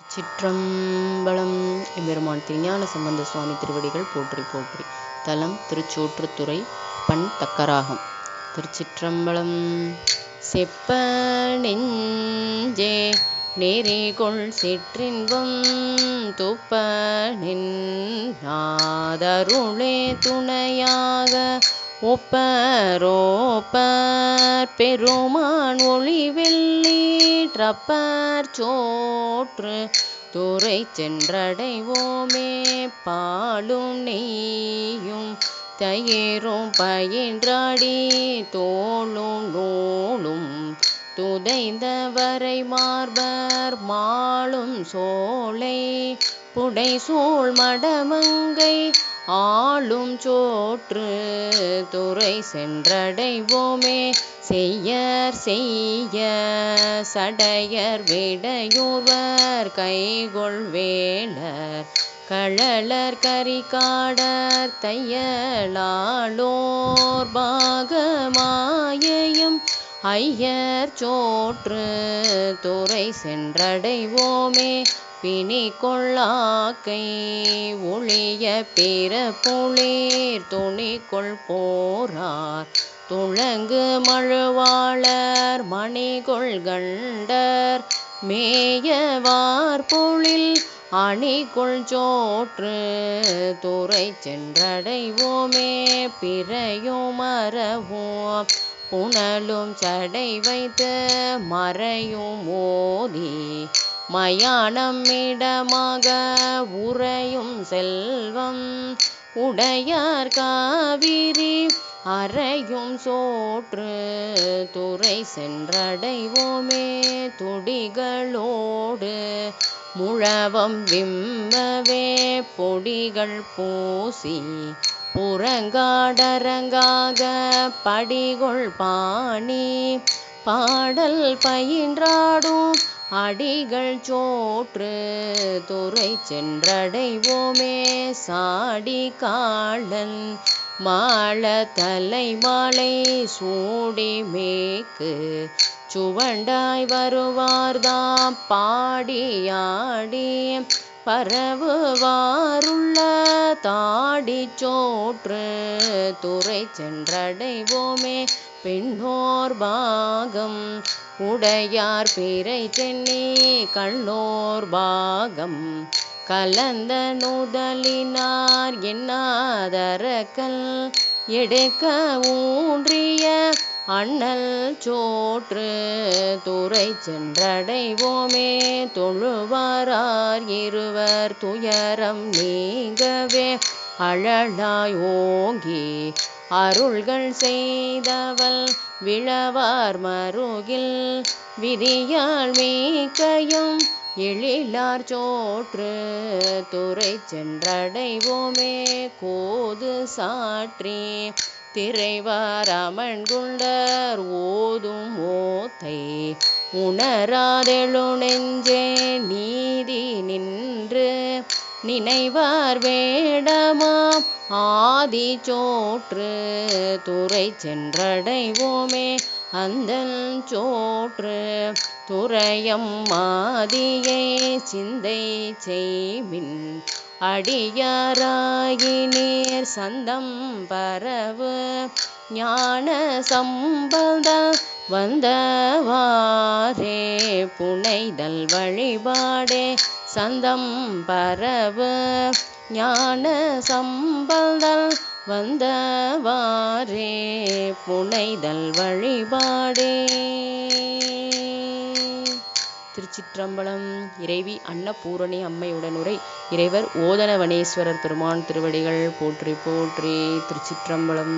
திருச்சிற்றம்பலம். எம்பெருமான் திருஞான சம்பந்த சுவாமி திருவடிகள் போற்றி போற்றி. தலம் திருச்சோற்றுத்துறை. பண் தக்கராகம். திருச்சிற்றம்பலம். செப்ப நெஞ்சே நெறிகொள் சிற்றின்பம் துப்ப நின்னாதருளே துணையாக ஒப்பரோப்பர் பெருமான் ஒளிவெள்ளீற்றப்பர் சோற்று துறை சென்றடைவோமே. பாலும் நெய்யும் தயிரும் பயின்றாடி தோளும் நூலும் துதைந்தவரை மார்பர் மாளும் சோலை புடைசூழ் மடமங்கை ஆளும் சோற்று துறை சென்றடைவோமே. செய்யர் செய்ய சடையர் விடையூர்வர் கைகொள் வேலர் கழலர் கரிகாடர் தையலாளோர் பாகமாயையும் ஐயர் சோற்று துறை சென்றடைவோமே. பிணி கொள்ளாக்கை ஒளிய பிற புளிர் துணிகொள் போரார் துளங்கு மழுவாளர் மணிகொள் கண்டர் மேயவார் பொழில் அணிகொள் சோற்று துறை சென்றடைவோமே. பிறையும் மரவும் புனலும் சடை வைத்து மறையும் மோதி மயானம் இடமாக உறையும் செல்வம் உடையார் காவிரி அறையும் சோற்று துறை சென்றடைவோமே. துடிகளோடு முழவம் விம்மவே பொடிகள் பூசி புறங்காடரங்காக படிகொள் பாணி பாடல் பயின்றாடும் அடிகள் சோற்று துறை சென்றடைவோமே. சாடி காளன் மாள தலை மாலை சூடி மேக்கு சுவண்டாய் வருவார்தாம் பாடியாடி பரவுவாருள்ள தாடி சோற்று துறை சென்றடைவோமே. பெண்ணோர் பாகம் உடையார் பிறை சென்னி கண்ணோர் பாகம் கலந்த நுதலினார் எண்ணாதரக்கல் எடுக்க ஊன்றிய அண்ணல் சோற்று துறை சென்றடைவோமே. தொழுவாரார் இருவர் துயரம் நீங்கவே அழலாய் ஓங்கி அருள்கள் செய்தவள் விழவார் மருகில் விதியால் மீக்கையும் எழிலார் சோற்று துறை சென்றடைவோமே. கோது சாற்றி திரைவார் அமன்குண்டர் ஓதும் ஓத்தை உணராதெழு நெஞ்சே நீதி நின்று நினைவார் வேடமாம் ஆதி சோற்று துறை சென்றடைவோமே. அந்தன் சோற்று துறையம் மாதியை சிந்தை செய்மின் அடியாராயினீர் சந்தம் பரவு ஞான சம்பந்த வந்தவாரே புனைதல் வழிபாடே சந்தம் பரவு ஞான சம்பந்தல் வந்தவாரே புனைதல் வழிபாடே. திருச்சிற்றம்பலம். இறைவி அன்னபூரணி அம்மையுடனுரை. இறைவர் ஓதனவனேஸ்வரர் பெருமான் திருவடிகள் போற்றி போற்றி. திருச்சிற்றம்பலம்.